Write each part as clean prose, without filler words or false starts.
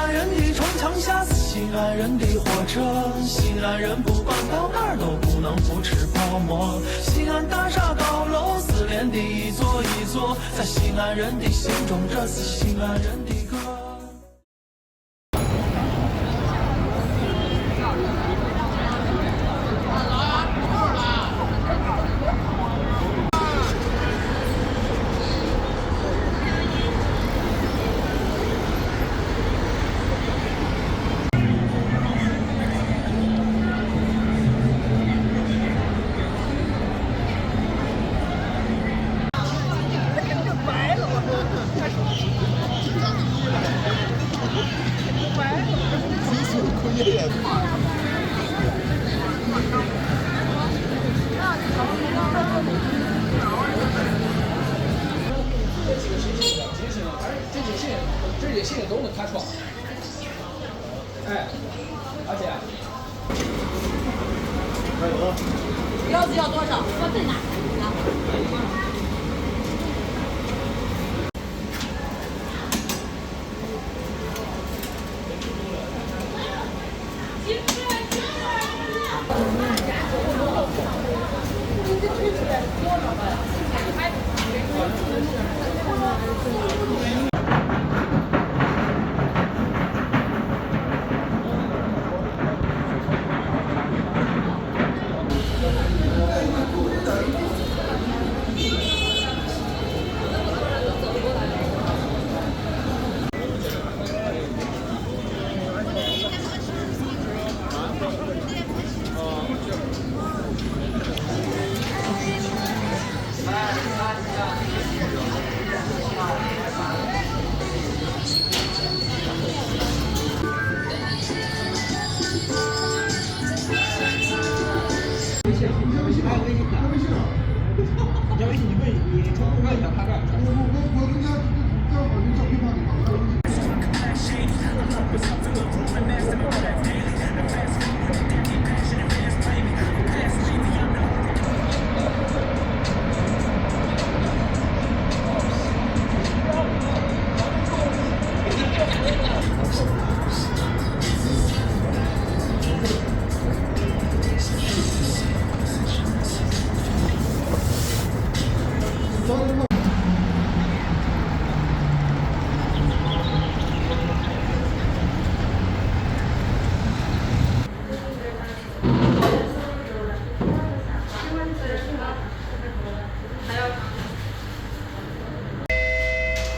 安人的城墙下是西安人的火车，西安人不管到哪儿都不能不吃泡馍。西安大厦高楼四连的一座一座，在西安人的心中，这是西安人的歌。这些信都能看出来。哎，而且，腰子要多少？要最大。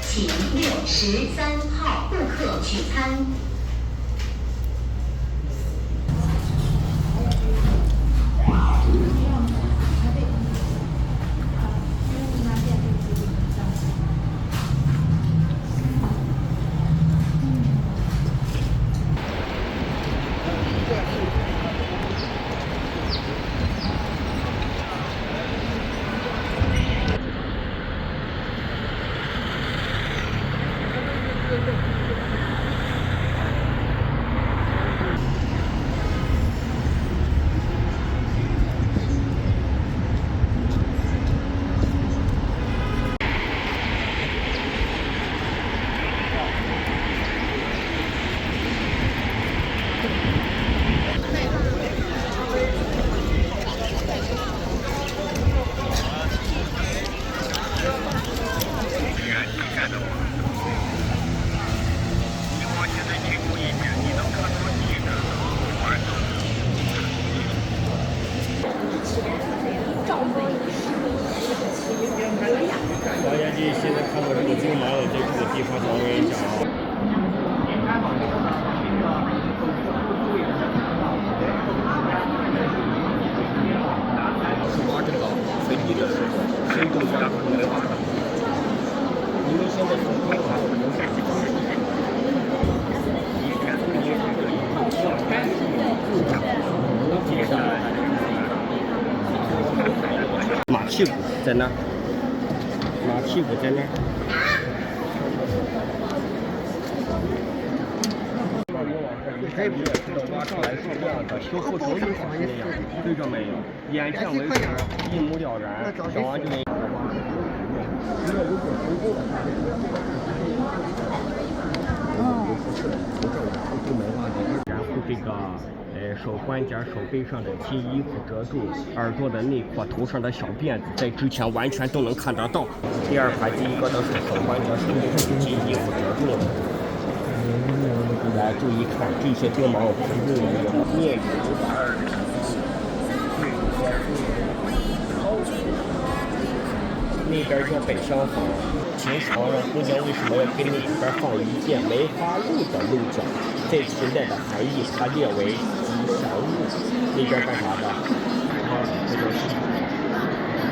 请613号顾客取餐。王家记现在看到这个最难的这个地方，我跟你讲啊。挖这个水底的深度加可能挖的。你们现在从规划可能是。马屁股在那儿，马屁股在那儿。这不是挖出来是这样的，修复成一好是那样，对着没有？眼前为实，一目了然，讲完就那。然后这个手关节、手背上的金衣服遮住，耳朵的内扩、头上的小辫子，在之前完全都能看得到。第二排第一个都是手关节、手背上的金衣服遮住。来注意看，这些钉毛是用一个面纸那边叫北厢房，秦朝让姑娘为什么要给那边放一件梅花鹿的鹿角？在秦代的含义，它列为吉祥物。那边干啥的？这就是。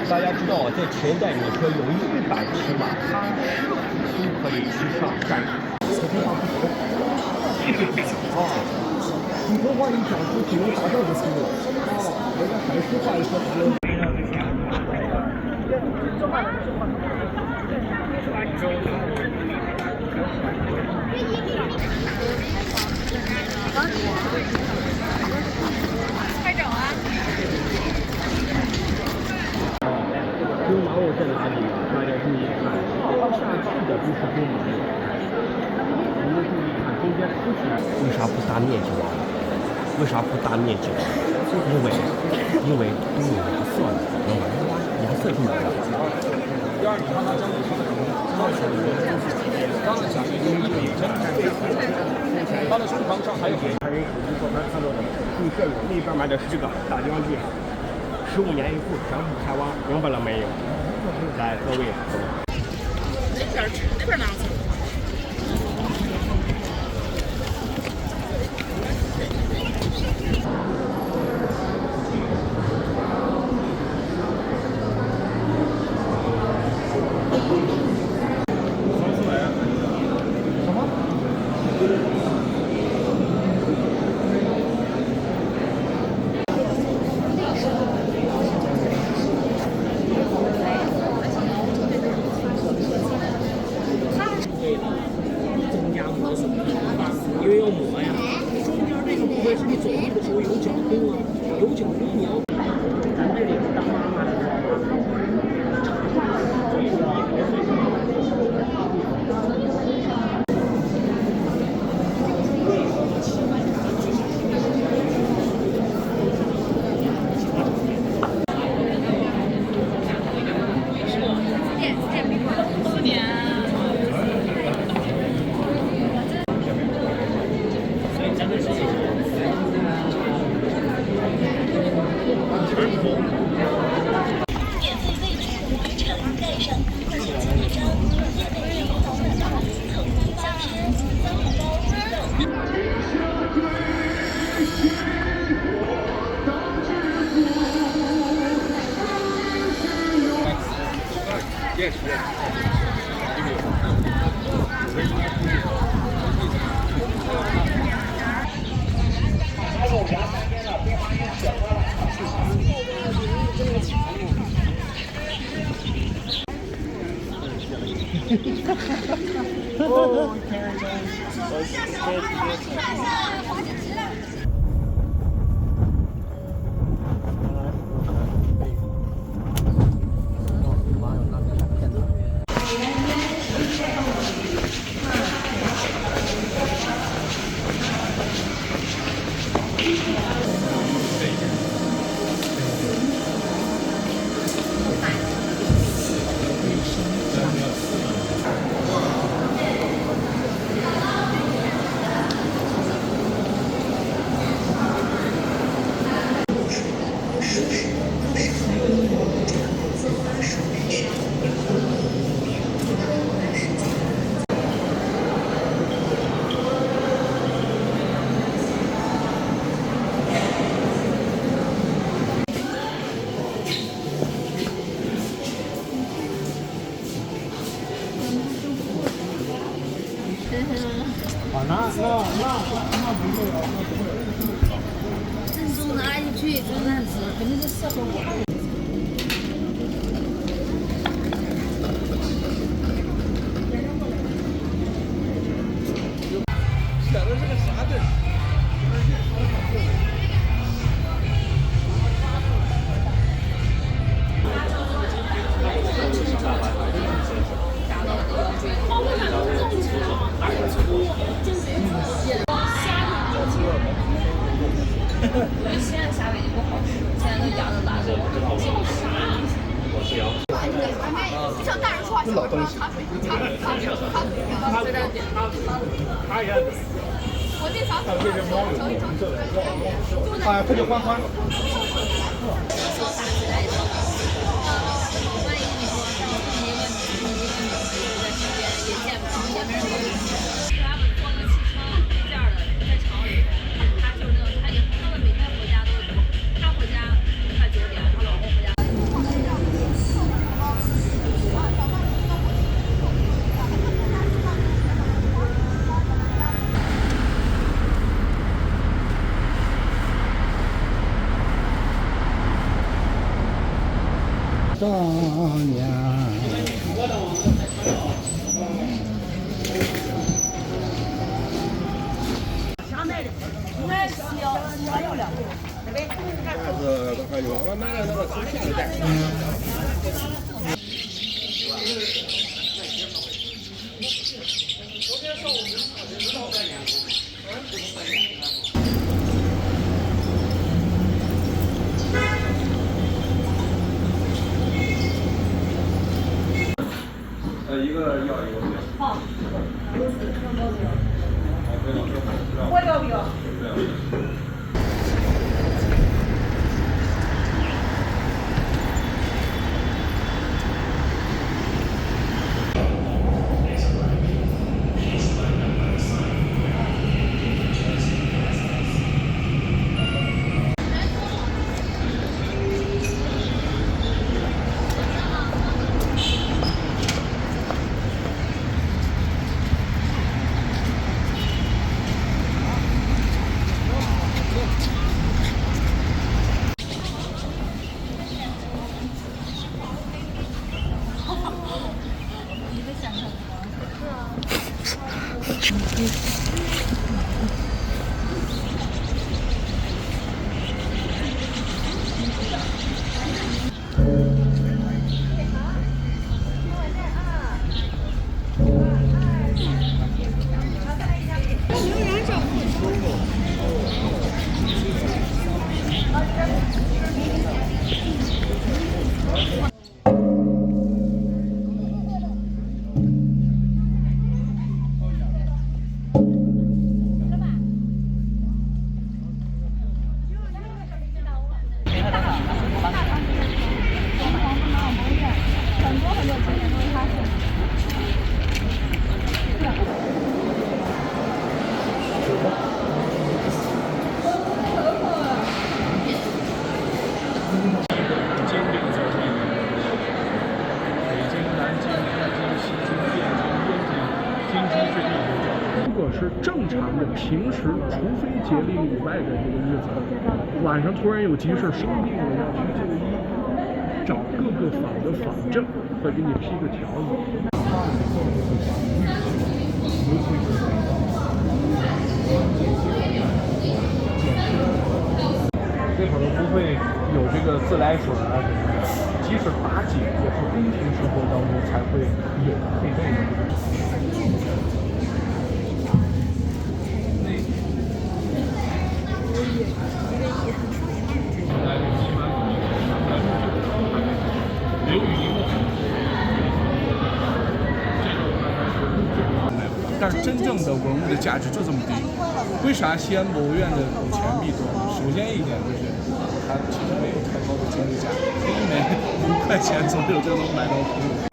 大家知道，在秦代，你说有1版骑马，它都可以去上战场。普通话一讲出只能达到的程度。人家还是话一说他们。兵马俑在哪里？大家注意看，下去的都是兵马俑。你们注意看，中间凸起来，为啥不大面积挖？为啥不大面积挖？因为都有颜色的，知道吗？颜色就没了。第二，你看它这样子，刚才讲的有一笔针，它的胸膛上还有看人手机照片看到的，注射有那边买的是这个大疆机，15年以后全部开挖，明白了没有？来，各位，那边哪子？因为要磨呀，中间这个部分是你走路的时候有脚弓啊，有脚弓你要。咱这里当妈妈的时候，郑州哪里去？就那样子，肯定是适合我。写的是个啥字？达到标准。东西。哎，快点换换。丈娘。一个要一个不要。好。我要不要？不要。如果是正常的平时，除非节令以外的这个日子，晚上突然有急事生病了要去就医，找各个坊的坊正会给你批个条子。这可能不会有这个自来水啊什么的，即使打井也是宫廷生活当中才会有配备的。但是真正的文物的价值就这么低，为啥西安博物院的古钱币多？首先一点就是它其实没有太高的经济价值，因为5块钱左右就能买到古物。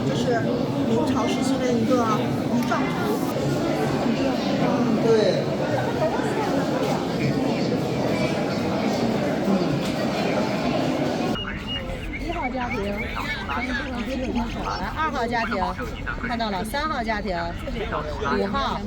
就是明朝时期的一个仪仗图。对。1号家庭，2号家庭，看到了3号家庭、5号。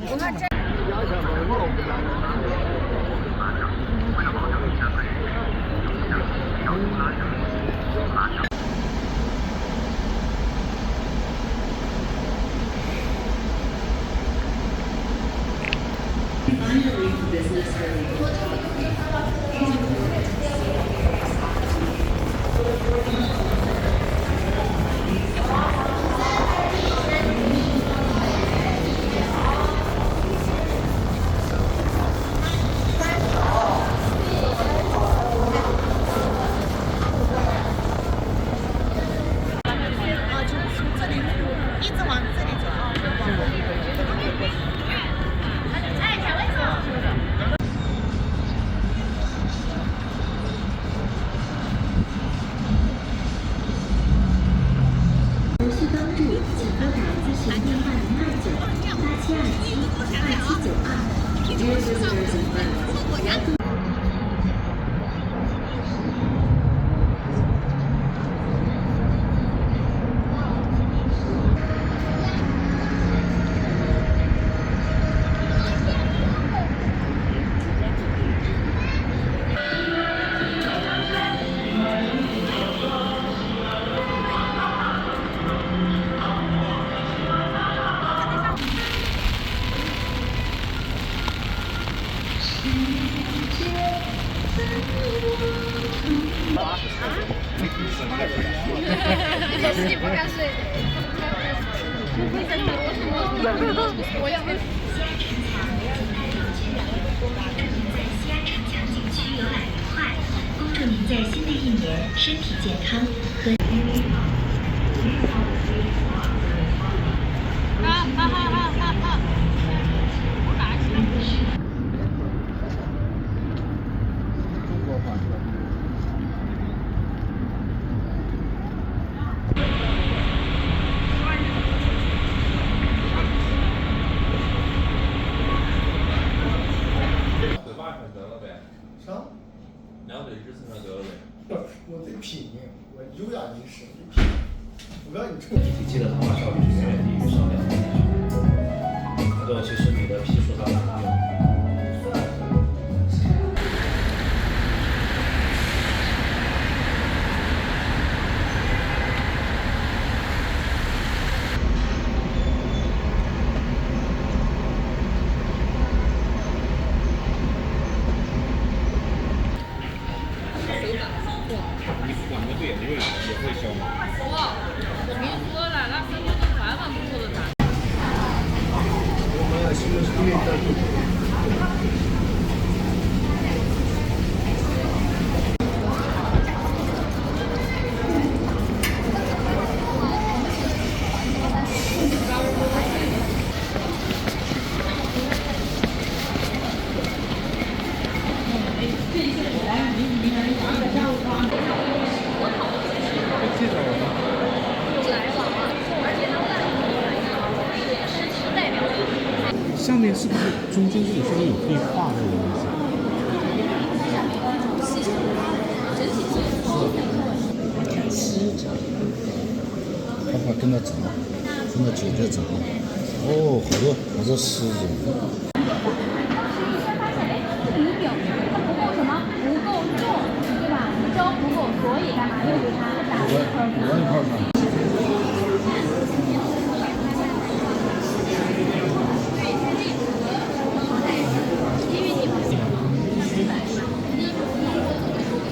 自己不敢睡。我要。恭祝您在新的一年身体健康和。2对1乘得了呗。我得拼命，我有点意识，我得拼。我告诉你，你记得他妈效率是远远低于商量的。这种其实你的批数它没用。上面是不是中间这个上面有可以画的东西？看快跟着走，跟着姐姐走。哦，好多狮子。礼饼它不够什么？不够重，对吧？胶不够，所以干嘛又给它打了一块。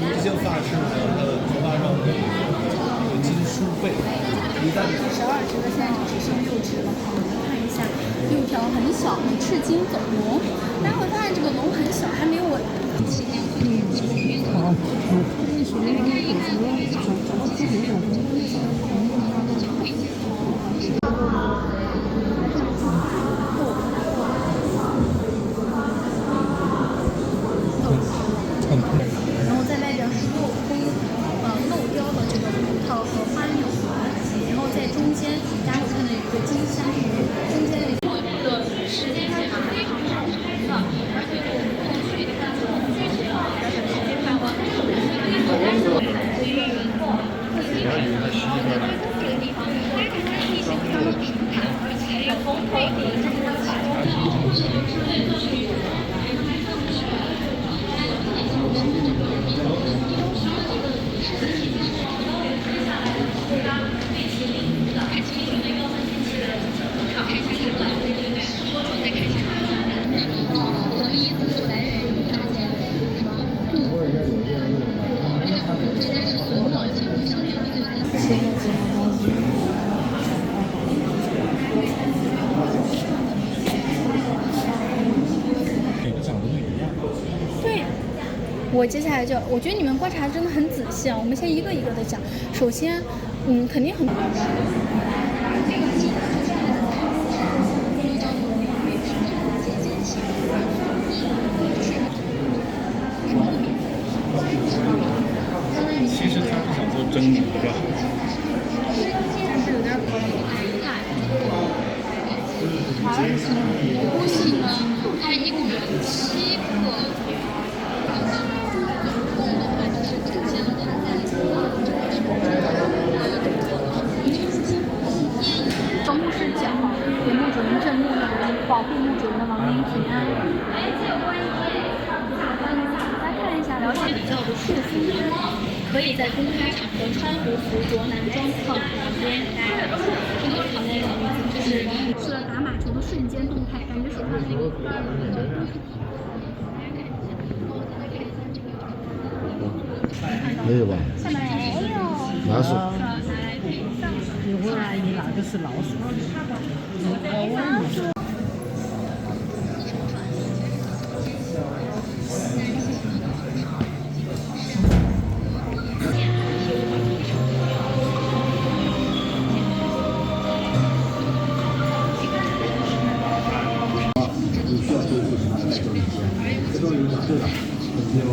毕竟发饰呢，它的头发上会有金梳背，一旦12只的现在只剩6只了，我们看一下，6条很小的赤金走龙，大家会发现这个龙很小，还没有稳。然后在外边是镂空，镂雕的这个葡萄和花鸟，然后在中间大家会看到有一个金山鱼，中间的时间是非常长的，而且我们后续的看具体的时间判断，对于云后，会经常在这个地方，它可能地形非常的平坦。对，我接下来我觉得你们观察真的很仔细啊。我们先一个一个的讲。首先，肯定很。其实他是想做蒸鱼吧。呼吸呢，它一共有7个。牧师讲，给墓主人证墓的保护墓主人的亡灵平安。来看一下，了解比较的束缚，可以在公开场合穿胡服、着男装、靠旁边。这都是场内的女子，就是了打马球的瞬间动态，感觉手上那个没有吧？没有。老鼠。一会儿阿姨那个是老鼠。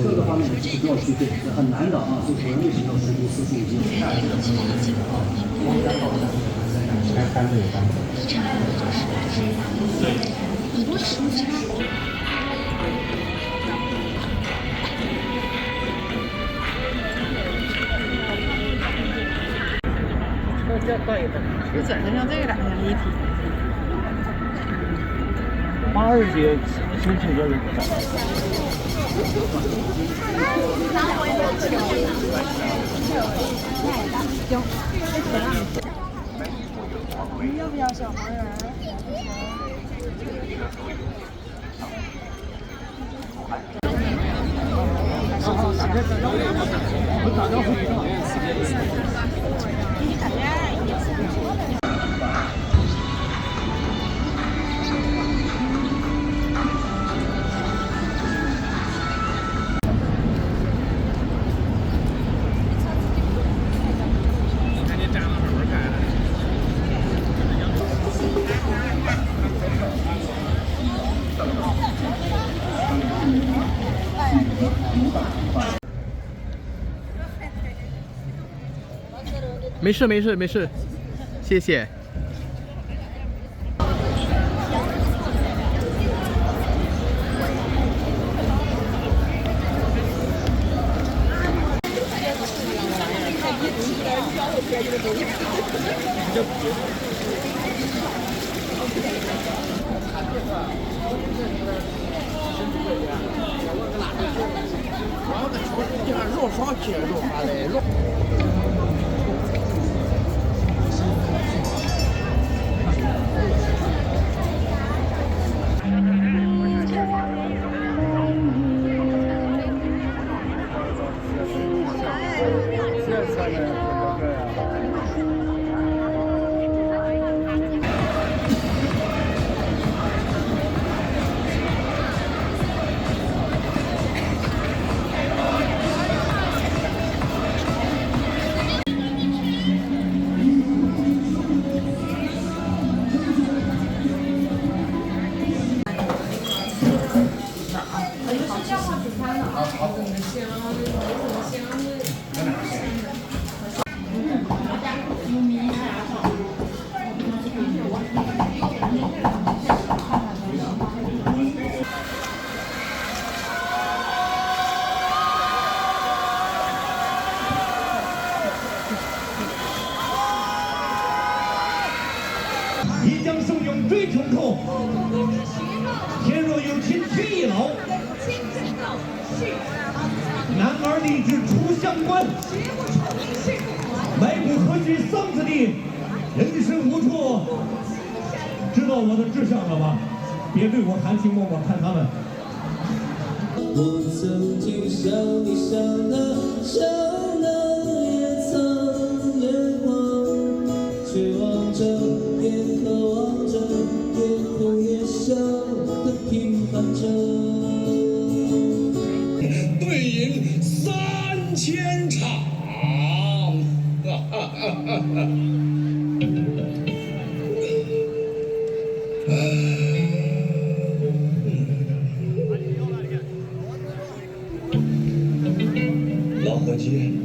各个方面是需要去对，很难的啊，就可能历史要实际思路已经太多了。很多食物其他。就整的像这个两样一体。12节申请就是你要不要小黄人？没事没事没事，谢谢。肉烧鸡肉啥的肉。一将胜勇追穷寇，天若有情须一老。男儿立志出乡关，埋骨何须桑梓地。人生无处，知道我的志向了吧？别对我含情脉脉，看他们。我曾经想你想他想得也曾眼眶，却望着也渴望着，天空也笑得平凡着。名3000场。老伙计。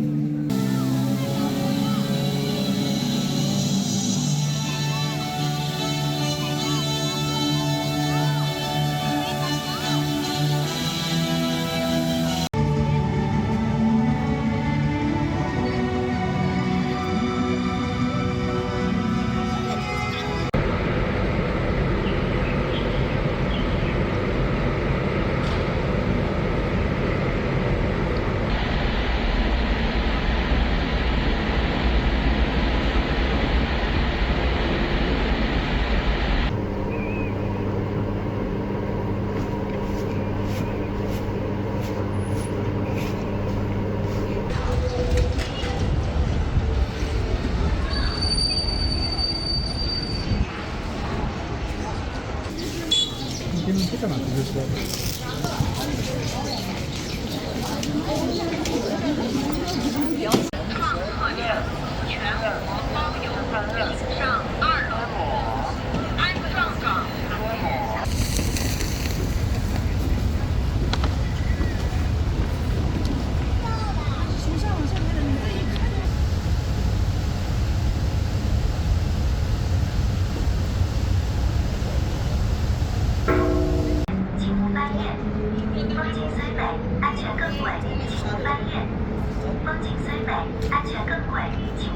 这干嘛？就是说。创客车全国包邮，上2楼，安壮岗。从上往下看，你这一看。请勿翻页，风景虽美，安全更贵，请勿翻页。风景虽美，安全更贵，请勿。